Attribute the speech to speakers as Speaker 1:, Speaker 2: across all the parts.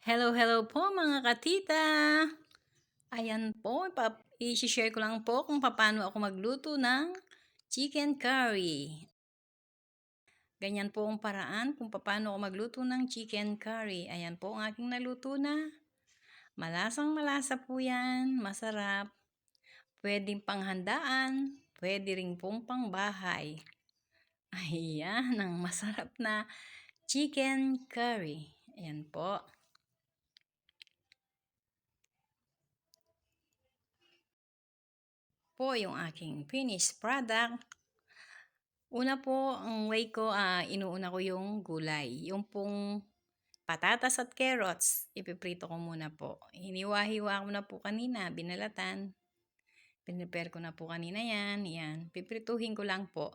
Speaker 1: Hello, hello po mga katita! Ayan po, i-share ko lang po kung paano ako magluto ng chicken curry. Ganyan po ang paraan kung paano ako magluto ng chicken curry. Ayan po ang aking naluto na. Malasang malasa po yan, masarap. Pwedeng panghandaan, pwede rin pong pangbahay. Ayan, ang masarap na chicken curry. Ayan po. Po yung aking finished product. Una po, ang way ko, inuuna ko yung gulay. Yung pong patatas at carrots, ipiprito ko muna po. Hiniwa-hiwa ko na po kanina, binalatan. Pinrepare ko na po kanina yan. Yan, piprituhin ko lang po.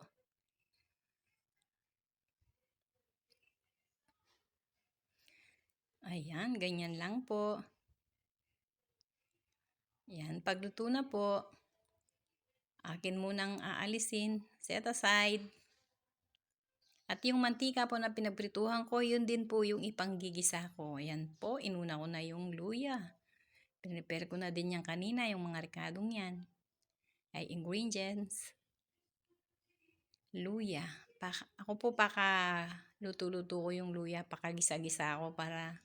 Speaker 1: Ayan, ganyan lang po. Yan, pagluto na po, akin munang aalisin, set aside. At yung mantika po na pinagprituhan ko, yun din po yung ipanggigisa ko. Ayan po, inuna ko na yung luya. Prepare ko na din yan kanina, yung mga rekadong yan. Ay ingredients. Luya. Ako po luto-luto ko yung luya, pakagisa-gisa ko para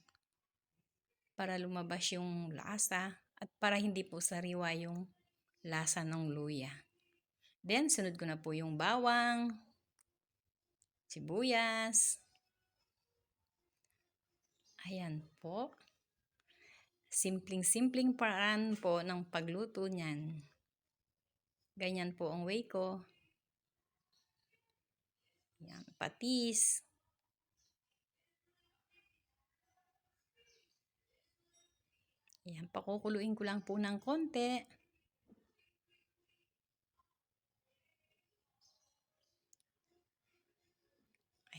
Speaker 1: lumabas yung lasa at para hindi po sariwa yung lasa ng luya. Then, sunod ko na po yung bawang, sibuyas. Ayan po. Simpleng-simpleng paraan po ng pagluto niyan. Ganyan po ang way ko. Yan, patis. Yan, pakukuluin ko lang po ng konti.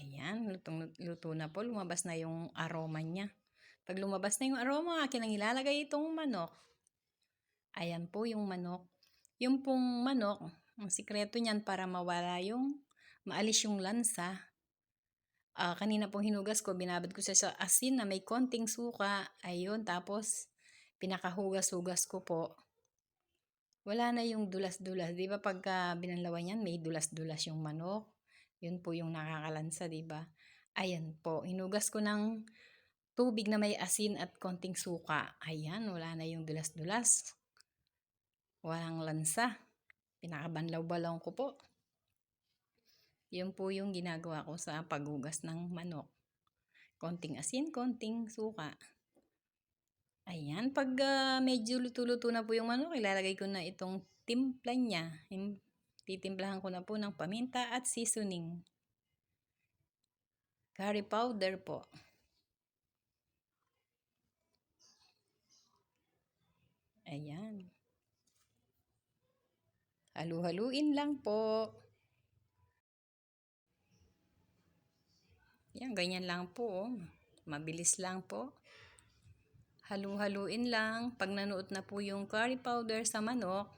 Speaker 1: Ayan, luto na po. Lumabas na yung aroma niya. Pag lumabas na yung aroma, akin ang ilalagay itong manok. Ayan po yung manok. Yung pong manok, ang sikreto niyan para maalis yung lansa. Kanina pong hinugas ko, binabad ko sa asin na may konting suka. Ayun, tapos pinakahugas-hugas ko po. Wala na yung dulas-dulas. Di ba pagka binanlawan yan, may dulas-dulas yung manok. Yun po yung nakakalansa, di ba? Ayan po, hinugas ko ng tubig na may asin at konting suka. Ayan, wala na yung dulas-dulas. Walang lansa. Pinakabanlaw-balaw ko po. Yun po yung ginagawa ko sa paghugas ng manok. Konting asin, konting suka. Ayan, pag medyo luto-luto na po yung manok, ilalagay ko na itong timpla niya. Titimplahan ko na po ng paminta at seasoning. Curry powder po. Ayan. Halu-haluin lang po. Yan, ganyan lang po. Mabilis lang po. Halu-haluin lang. Pag nanuot na po yung curry powder sa manok,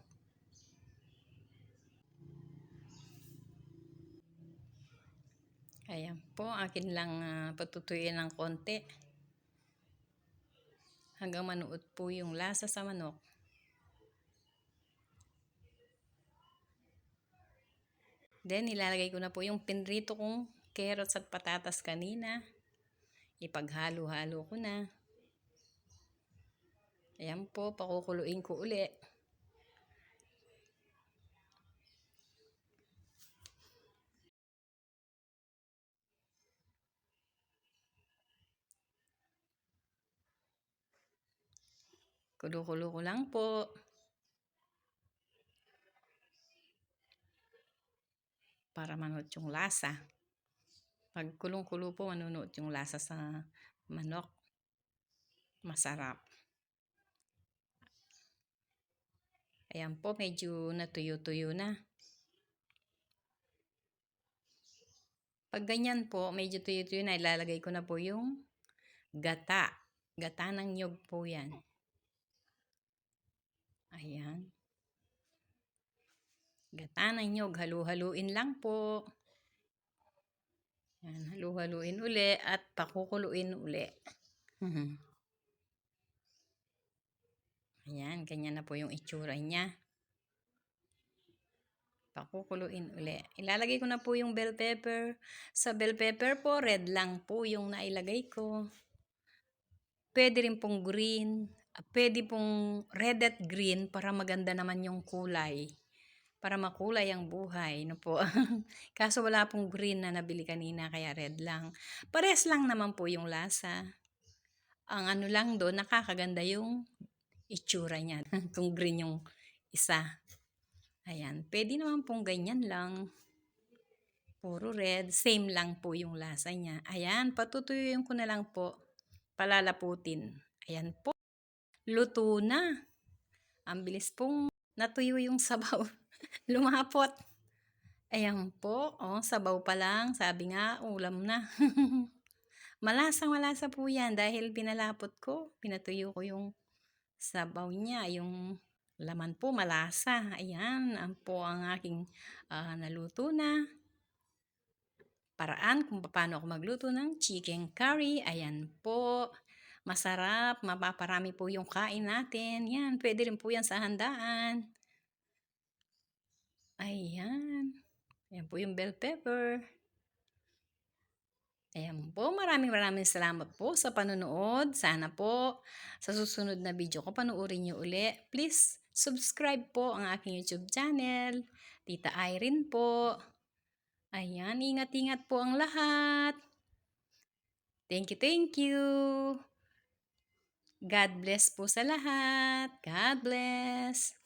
Speaker 1: ayan po, akin lang patutuyuin ng konti. Hanggang manuot po yung lasa sa manok. Then, ilalagay ko na po yung pinrito kong carrots at patatas kanina. Ipaghalo-halo ko na. Ayan po, pakukuluin ko uli. Kulo-kulo ko lang po. Para manuot yung lasa. Pag kulong-kulo po, manunuot yung lasa sa manok. Masarap. Ayan po, medyo natuyo-tuyo na. Pag ganyan po, medyo tuyo-tuyo na, ilalagay ko na po yung gata. Gata ng nyog po yan. Ayan. Gata ng nyog, halu-haluin lang po. Ayan, halu-haluin uli at pakukuluin uli. Ayan, ganyan na po yung itsura niya. Pakukuluin uli. Ilalagay ko na po yung bell pepper. Sa bell pepper po, red lang po yung nailagay ko. Pwede rin pong green. Pwede pong red at green para maganda naman yung kulay. Para makulay ang buhay. No po? Kaso wala pong green na nabili kanina, kaya red lang. Pares lang naman po yung lasa. Ang ano lang doon, nakakaganda yung itsura niya. Kung green yung isa. Ayan, pwede naman pong ganyan lang. Puro red, same lang po yung lasa niya. Ayan, patutuyuin ko na lang po. Palalaputin. Ayan po. Luto na. Ang bilis pong natuyo yung sabaw. Lumapot. Ayan po. Oh, sabaw pa lang. Sabi nga, ulam na. Malasang-malasa po yan dahil pinalapot ko. Pinatuyo ko yung sabaw niya. Yung laman po malasa. Ayan, ang po ang aking naluto na paraan kung paano ako magluto ng chicken curry. Ayan po. Masarap. Mapaparami po yung kain natin. Yan, pwede rin po yan sa handaan. Ayan. Ayan po yung bell pepper. Ayan po, maraming salamat po sa panonood. Sana po sa susunod na video ko panoorin niyo uli. Please subscribe po ang aking YouTube channel. Tita Irene po. Ayan, ingat-ingat po ang lahat. Thank you, thank you. God bless po sa lahat. God bless.